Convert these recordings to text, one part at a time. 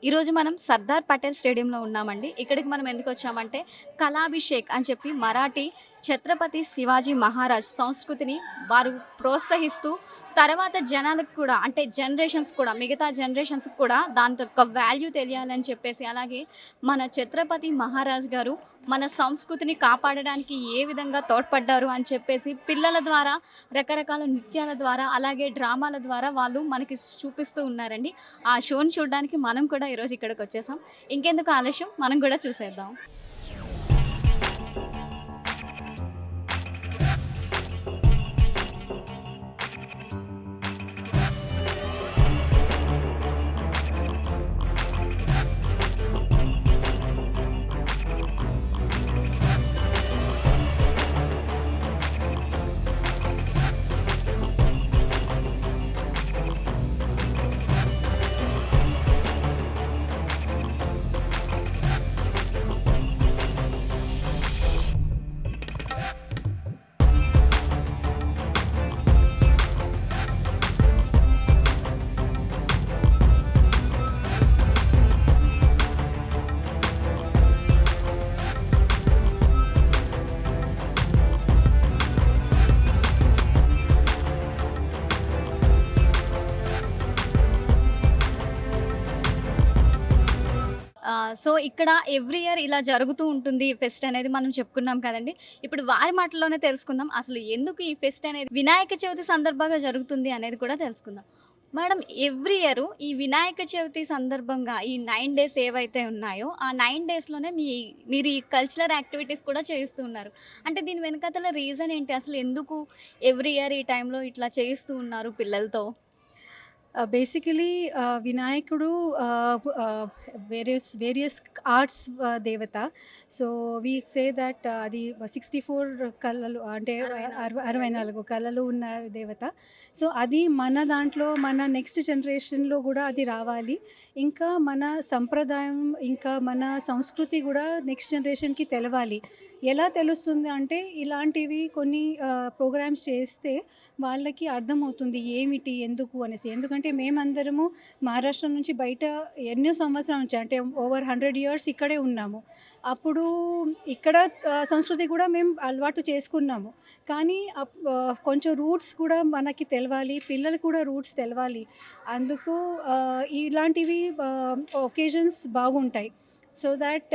ఈరోజు మనం సర్దార్ పటేల్ స్టేడియంలో ఉన్నామండి. ఇక్కడికి మనం ఎందుకు వచ్చామంటే కళాభిషేక్ అని చెప్పి మరాఠీ ఛత్రపతి శివాజీ మహారాజ్ సంస్కృతిని వారు ప్రోత్సహిస్తూ తర్వాత జనాలకు కూడా అంటే జనరేషన్స్ కూడా మిగతా జనరేషన్స్కి కూడా దాని యొక్క వాల్యూ తెలియాలని చెప్పేసి అలాగే మన ఛత్రపతి మహారాజ్ గారు మన సంస్కృతిని కాపాడడానికి ఏ విధంగా తోడ్పడ్డారు అని చెప్పేసి పిల్లల ద్వారా రకరకాల నృత్యాల ద్వారా అలాగే డ్రామాల ద్వారా వాళ్ళు మనకి చూపిస్తూ ఉన్నారండి. ఆ షోని చూడడానికి మనం కూడా ఈరోజు ఇక్కడికి వచ్చేసాం. ఇంకెందుకు ఆలస్యం, మనం కూడా చూసేద్దాం. సో ఇక్కడ ఎవ్రీ ఇయర్ ఇలా జరుగుతూ ఉంటుంది ఫెస్ట్ అనేది మనం చెప్పుకున్నాం కదండీ. ఇప్పుడు వారి మాటల్లోనే తెలుసుకుందాం. అసలు ఎందుకు ఈ ఫెస్ట్ అనేది వినాయక చవితి సందర్భంగా జరుగుతుంది అనేది కూడా తెలుసుకుందాం. మేడం, ఎవ్రీ ఇయర్ ఈ వినాయక చవితి సందర్భంగా ఈ 9 డేస్ ఏవైతే ఉన్నాయో ఆ 9 డేస్‌లోనే మీరు ఈ కల్చరల్ యాక్టివిటీస్ కూడా చేయిస్తూ ఉన్నారు. అంటే దీని వెనకాతల రీజన్ ఏంటి? అసలు ఎందుకు ఎవ్రీ ఇయర్ ఈ టైంలో ఇట్లా చేయిస్తూ ఉన్నారు పిల్లలతో? బేసికలీ వినాయకుడు వేరియస్ ఆర్ట్స్ దేవత. సో వీ సే దట్ అది 64 కళలు అంటే 64 కళలు ఉన్న దేవత. సో అది మన దాంట్లో మన నెక్స్ట్ జనరేషన్లో కూడా అది రావాలి. ఇంకా మన సంప్రదాయం ఇంకా మన సంస్కృతి కూడా నెక్స్ట్ జనరేషన్కి తెలవాలి. ఎలా తెలుస్తుంది అంటే ఇలాంటివి కొన్ని ప్రోగ్రామ్స్ చేస్తే వాళ్ళకి అర్థమవుతుంది ఏమిటి ఎందుకు అనేసి. ఎందుకంటే మేమందరము మహారాష్ట్ర నుంచి బయట ఎన్నో సంవత్సరాల నుంచి అంటే ఓవర్ 100 ఇయర్స్ ఇక్కడే ఉన్నాము. అప్పుడు ఇక్కడ సంస్కృతి కూడా మేము అలవాటు చేసుకున్నాము. కానీ కొంచెం రూట్స్ కూడా మనకి తెలవాలి, పిల్లలు కూడా రూట్స్ తెలవాలి. అందుకు ఇలాంటివి ఒకేజన్స్ బాగుంటాయి. సో దట్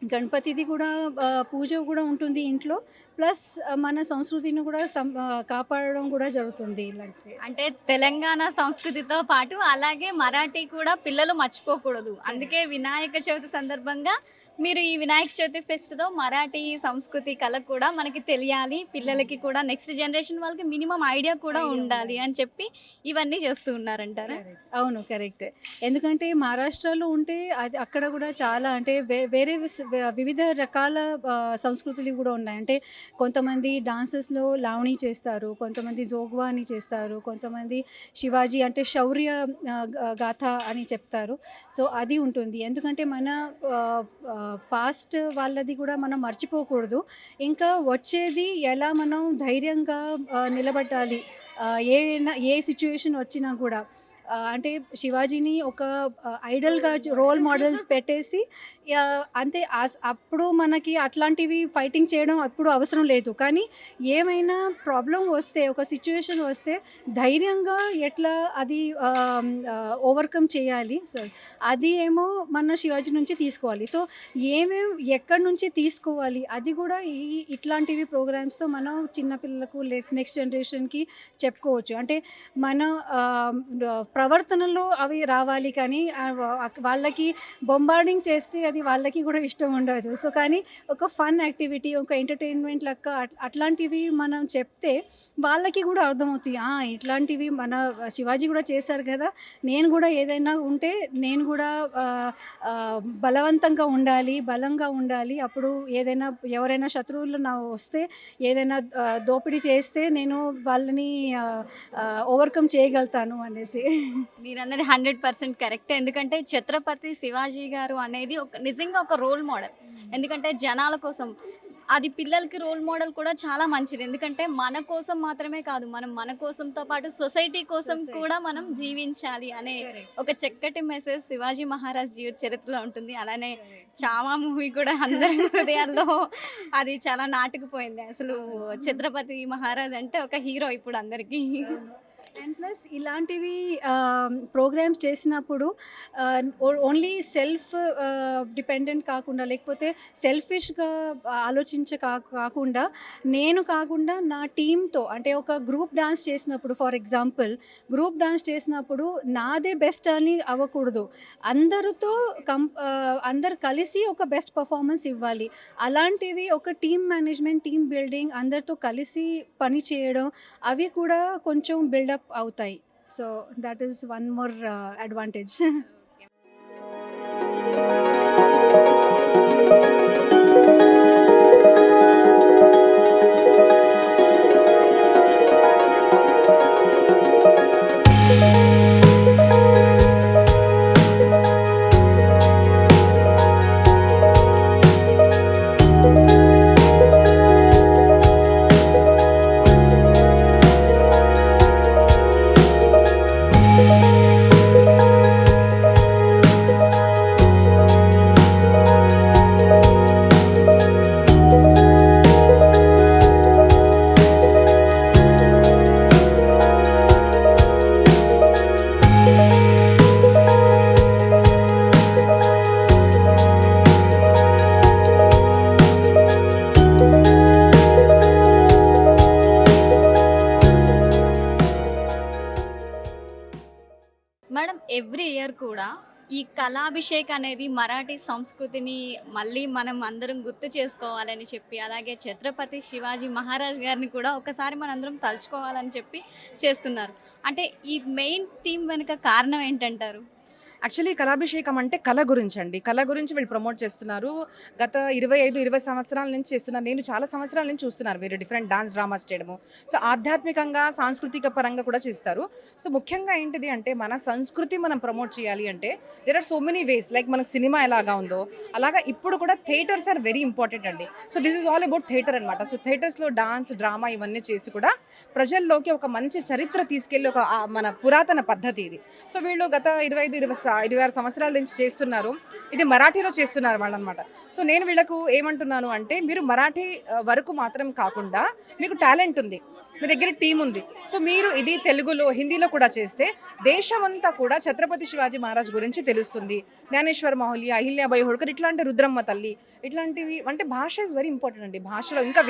గణపతిది కూడా పూజ కూడా ఉంటుంది ఇంట్లో. ప్లస్ మన సంస్కృతిని కూడా కాపాడడం కూడా జరుగుతుంది ఇలాంటివి. అంటే తెలంగాణ సంస్కృతితో పాటు అలాగే మరాఠీ కూడా పిల్లలు మర్చిపోకూడదు. అందుకే వినాయక చవితి సందర్భంగా మీరు ఈ వినాయక చవితి ఫెస్ట్‌తో మరాఠీ సంస్కృతి కళ కూడా మనకి తెలియాలి. పిల్లలకి కూడా నెక్స్ట్ జనరేషన్ వాళ్ళకి మినిమమ్ ఐడియా కూడా ఉండాలి అని చెప్పి ఇవన్నీ చేస్తూ ఉన్నారంటారా? అవును, కరెక్ట్. ఎందుకంటే మహారాష్ట్రలో ఉంటే అది అక్కడ కూడా చాలా అంటే వేరే వివిధ రకాల సంస్కృతులు కూడా ఉన్నాయి. అంటే కొంతమంది డాన్సెస్లో లావణి చేస్తారు, కొంతమంది జోగ్వాని చేస్తారు, కొంతమంది శివాజీ అంటే శౌర్య గాథ అని చెప్తారు. సో అది ఉంటుంది. ఎందుకంటే మన పాస్ట్ వాళ్ళది కూడా మనం మర్చిపోకూడదు. ఇంకా వచ్చేది ఎలా మనం ధైర్యంగా నిలబడాలి ఏ సిచ్యువేషన్ వచ్చినా కూడా. అంటే శివాజీని ఒక ఐడల్గా రోల్ మోడల్ పెట్టేసి అంతే. అప్పుడు మనకి అట్లాంటివి ఫైటింగ్ చేయడం అప్పుడు అవసరం లేదు. కానీ ఏమైనా ప్రాబ్లం వస్తే ఒక సిచ్యువేషన్ వస్తే ధైర్యంగా ఎట్లా అది ఓవర్కమ్ చేయాలి. సో అది ఏమో మన శివాజీ నుంచి తీసుకోవాలి. సో ఎక్కడి నుంచి తీసుకోవాలి అది కూడా ఇట్లాంటివి ప్రోగ్రామ్స్తో మనం చిన్నపిల్లలకు నెక్స్ట్ జనరేషన్కి చెప్పుకోవచ్చు. అంటే మన ప్రవర్తనలో అవి రావాలి. కానీ వాళ్ళకి బొంబార్డింగ్ చేస్తే అది వాళ్ళకి కూడా ఇష్టం ఉండదు. సో కానీ ఒక ఫన్ యాక్టివిటీ ఒక ఎంటర్టైన్మెంట్ లెక్క అట్లాంటివి మనం చెప్తే వాళ్ళకి కూడా అర్థమవుతాయి. ఇట్లాంటివి మన శివాజీ కూడా చేశారు కదా, నేను కూడా ఏదైనా ఉంటే నేను కూడా బలవంతంగా ఉండాలి, బలంగా ఉండాలి. అప్పుడు ఏదైనా ఎవరైనా శత్రువులు వస్తే ఏదైనా దోపిడీ చేస్తే నేను వాళ్ళని ఓవర్కమ్ చేయగలుగుతాను అనేసి. మీరన్నది 100% కరెక్ట్. ఎందుకంటే ఛత్రపతి శివాజీ గారు అనేది నిజంగా ఒక రోల్ మోడల్. ఎందుకంటే జనాల కోసం అది పిల్లలకి రోల్ మోడల్ కూడా చాలా మంచిది. ఎందుకంటే మన కోసం మాత్రమే కాదు, మనం మన కోసంతో పాటు సొసైటీ కోసం కూడా మనం జీవించాలి అనే ఒక చక్కటి మెసేజ్ శివాజీ మహారాజ్ జీవిత చరిత్రలో ఉంటుంది. అలానే చామా మూవీ కూడా అందరి హృదయాల్లో అది చాలా నాటుకుపోయింది. అసలు ఛత్రపతి మహారాజ్ అంటే ఒక హీరో ఇప్పుడు అందరికీ. అండ్ ప్లస్ ఇలాంటివి ప్రోగ్రామ్స్ చేసినప్పుడు ఓన్లీ సెల్ఫ్ డిపెండెంట్ కాకుండా, లేకపోతే సెల్ఫిష్గా కాకుండా నేను కాకుండా నా టీంతో, అంటే ఒక గ్రూప్ డాన్స్ చేసినప్పుడు, ఫర్ ఎగ్జాంపుల్ గ్రూప్ డాన్స్ చేసినప్పుడు నాదే బెస్ట్ అని అవ్వకూడదు, అందరితో అందరు కలిసి ఒక బెస్ట్ పర్ఫార్మెన్స్ ఇవ్వాలి. అలాంటివి ఒక టీమ్ మేనేజ్మెంట్, టీమ్ బిల్డింగ్, అందరితో కలిసి పని చేయడం, అవి కూడా కొంచెం బిల్డప్ అవుతాయి. So that is one more advantage. Madam, every year కూడా ఈ కళాభిషేక్ అనేది మరాఠీ సంస్కృతిని మళ్ళీ మనం అందరం గుర్తు చేసుకోవాలని చెప్పి, అలాగే ఛత్రపతి శివాజీ మహారాజ్ గారిని కూడా ఒకసారి మనందరం తలుచుకోవాలని చెప్పి చేస్తున్నారు. అంటే ఈ మెయిన్ థీమ్ వెనుక కారణం ఏంటంటారు? యాక్చువల్లీ కళాభిషేకం అంటే కళ గురించి అండి. కళ గురించి వీళ్ళు ప్రమోట్ చేస్తున్నారు. గత 25-20 సంవత్సరాల నుంచి చేస్తున్నారు. నేను చాలా సంవత్సరాల నుంచి చూస్తున్నారు వీరు డిఫరెంట్ డాన్స్ డ్రామాస్ చేయడము. సో ఆధ్యాత్మికంగా, సాంస్కృతిక పరంగా కూడా చేస్తారు. సో ముఖ్యంగా ఏంటిది అంటే మన సంస్కృతి మనం ప్రమోట్ చేయాలి అంటే there are so many ways. Like మనకు సినిమా ఎలాగా ఉందో అలాగా ఇప్పుడు కూడా థియేటర్స్ ఆర్ వెరీ ఇంపార్టెంట్ అండి. So this is all about theatre అనమాట. సో థియేటర్స్లో డాన్స్, డ్రామా ఇవన్నీ చేసి కూడా ప్రజల్లోకి ఒక మంచి చరిత్ర తీసుకెళ్ళి ఒక మన పురాతన పద్ధతి ఇది. సో వీళ్ళు గత 25-26 సంవత్సరాల నుంచి చేస్తున్నారు. ఇది మరాఠీలో చేస్తున్నారు వాళ్ళు అనమాట. సో నేను వీళ్ళకు ఏమంటున్నాను అంటే, మీరు మరాఠీ వరకు మాత్రం కాకుండా మీకు టాలెంట్ ఉంది, మీ దగ్గర టీం ఉంది. సో మీరు ఇది తెలుగులో, హిందీలో కూడా చేస్తే దేశమంతా కూడా ఛత్రపతి శివాజీ మహారాజ్ గురించి తెలుస్తుంది. జ్ఞానేశ్వర్ మాహులి, అహిల్యాబాయి హోల్కర్, ఇట్లాంటి రుద్రమ్మ తల్లి, ఇట్లాంటివి అంటే భాష ఇస్ వెరీ ఇంపార్టెంట్ అండి. భాషలో ఇంకా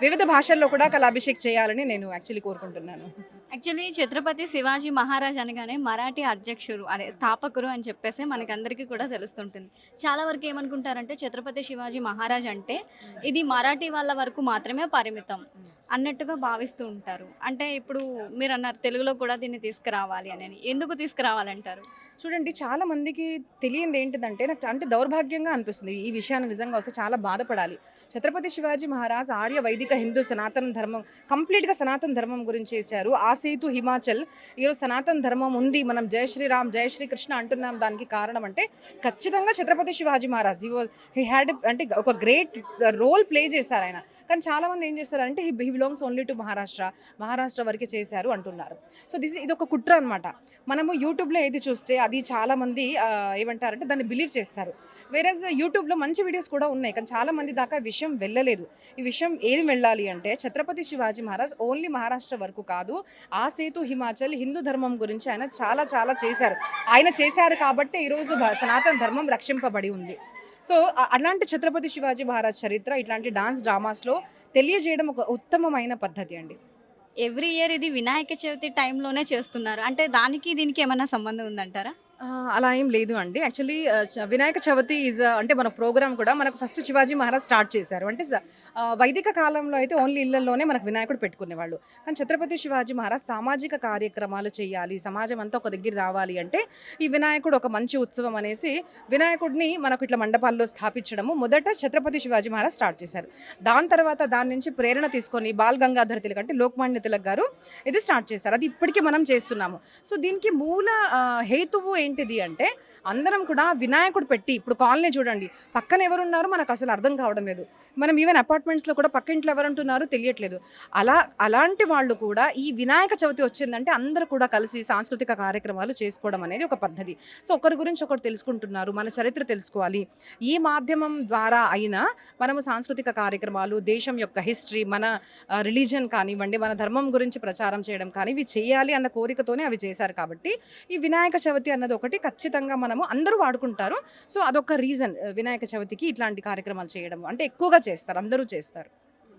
వివిధ భాషల్లో కూడా కళాభిషేక్ చేయాలని నేను యాక్చువల్లీ కోరుకుంటున్నాను. యాక్చువల్లీ ఛత్రపతి శివాజీ మహారాజ్ అనగానే మరాఠీ అధ్యక్షుడు, అదే స్థాపకుడు అని చెప్పేసి మనకందరికీ కూడా తెలుస్తుంటుంది. చాలా వరకు ఏమనుకుంటారంటే ఛత్రపతి శివాజీ మహారాజ్ అంటే ఇది మరాఠీ వాళ్ళ వరకు మాత్రమే పరిమితం అన్నట్టుగా భావిస్తూ ఉంటారు. అంటే ఇప్పుడు మీరు అన్నారు తెలుగులో కూడా దీన్ని తీసుకురావాలి అని. ఎందుకు తీసుకురావాలంటారు? చూడండి, చాలా మందికి తెలియంది ఏంటిదంటే, నాకు అంటే దౌర్భాగ్యంగా అనిపిస్తుంది ఈ విషయాన్ని నిజంగా వస్తే చాలా బాధపడాలి. ఛత్రపతి శివాజీ మహారాజ్ ఆర్య వైదిక హిందూ సనాతన ధర్మం, కంప్లీట్గా సనాతన ధర్మం గురించి చేశారు. ఆ సేతు హిమాచల్, ఈరోజు సనాతన ధర్మం ఉంది, మనం జయ శ్రీరామ్ జయ శ్రీకృష్ణ అంటున్నాం. దానికి కారణం అంటే ఖచ్చితంగా ఛత్రపతి శివాజీ మహారాజ్ హీ హ్యాడ్ అంటే ఒక గ్రేట్ రోల్ ప్లే చేశారు ఆయన. కానీ చాలామంది ఏం చేస్తారంటే he belongs only to Maharashtra వరకే చేశారు అంటున్నారు. సో ఇది ఒక కుట్ర అనమాట. మనము యూట్యూబ్లో ఏది చూస్తే అది చాలామంది ఏమంటారంటే దాన్ని బిలీవ్ చేస్తారు. వేరేజ్ యూట్యూబ్లో మంచి వీడియోస్ కూడా ఉన్నాయి, కానీ చాలామంది దాకా విషయం వెళ్ళలేదు. ఈ విషయం ఏది వెళ్ళాలి అంటే ఛత్రపతి శివాజీ మహారాజ్ ఓన్లీ మహారాష్ట్ర వరకు కాదు, ఆ సేతు హిమాచల్ హిందూ ధర్మం గురించి ఆయన చాలా చాలా చేశారు. ఆయన చేశారు కాబట్టి ఈరోజు సనాతన ధర్మం రక్షింపబడి ఉంది. సో అలాంటి ఛత్రపతి శివాజీ మహారాజ్ చరిత్ర ఇట్లాంటి డాన్స్ డ్రామాస్లో తెలియజేయడం ఒక ఉత్తమమైన పద్ధతి అండి. ఎవ్రీ ఇయర్ ఇది వినాయక చవితి టైంలోనే చేస్తున్నారు. అంటే దానికి దీనికి ఏమైనా సంబంధం ఉందంటారా? అలా ఏం లేదు అండి. యాక్చువల్లీ వినాయక చవితి ఈజ్ అంటే మన ప్రోగ్రామ్ కూడా మనకు ఫస్ట్ శివాజీ మహారాజ్ స్టార్ట్ చేశారు. అంటే వైదిక కాలంలో అయితే ఓన్లీ ఇళ్లలోనే మనకు వినాయకుడు పెట్టుకునేవాళ్ళు. కానీ ఛత్రపతి శివాజీ మహారాజ్ సామాజిక కార్యక్రమాలు చేయాలి, సమాజం అంతా ఒక దగ్గర రావాలి అంటే ఈ వినాయకుడు ఒక మంచి ఉత్సవం అనేసి వినాయకుడిని మనకు ఇట్లా మండపాల్లో స్థాపించడము మొదట ఛత్రపతి శివాజీ మహారాజ్ స్టార్ట్ చేశారు. దాని తర్వాత దాని నుంచి ప్రేరణ తీసుకొని బాల్ గంగాధర్ తిలక్ అంటే లోకమాన్య తిలక్ గారు ఇది స్టార్ట్ చేశారు. అది ఇప్పటికీ మనం చేస్తున్నాము. సో దీనికి మూల హేతువు ఏంటిది అంటే అందరం కూడా వినాయకుడు పెట్టి, ఇప్పుడు కాలనీ చూడండి, పక్కన ఎవరున్నారో మనకు అసలు అర్థం కావడం లేదు. మనం ఈవెన్ అపార్ట్మెంట్స్లో కూడా పక్క ఇంట్లో ఎవరుంటున్నారో తెలియట్లేదు. అలాంటి వాళ్ళు కూడా ఈ వినాయక చవితి వచ్చిందంటే అందరూ కూడా కలిసి సాంస్కృతిక కార్యక్రమాలు చేసుకోవడం అనేది ఒక పద్ధతి. సో ఒకరి గురించి ఒకరు తెలుసుకుంటున్నారు, మన చరిత్ర తెలుసుకోవాలి. ఈ మాధ్యమం ద్వారా అయినా మనము సాంస్కృతిక కార్యక్రమాలు, దేశం యొక్క హిస్టరీ, మన రిలీజన్ కానివ్వండి, మన ధర్మం గురించి ప్రచారం చేయడం కానీ ఇవి చేయాలి అన్న కోరికతోనే అవి చేశారు. కాబట్టి ఈ వినాయక చవితి అన్నది ఒకటి ఖచ్చితంగా మనము అందరూ వాడుకుంటారు. సో అదొక రీజన్ వినాయక చవితికి ఇట్లాంటి కార్యక్రమాలు చేయడం అంటే ఎక్కువగా చేస్తారు, అందరూ చేస్తారు.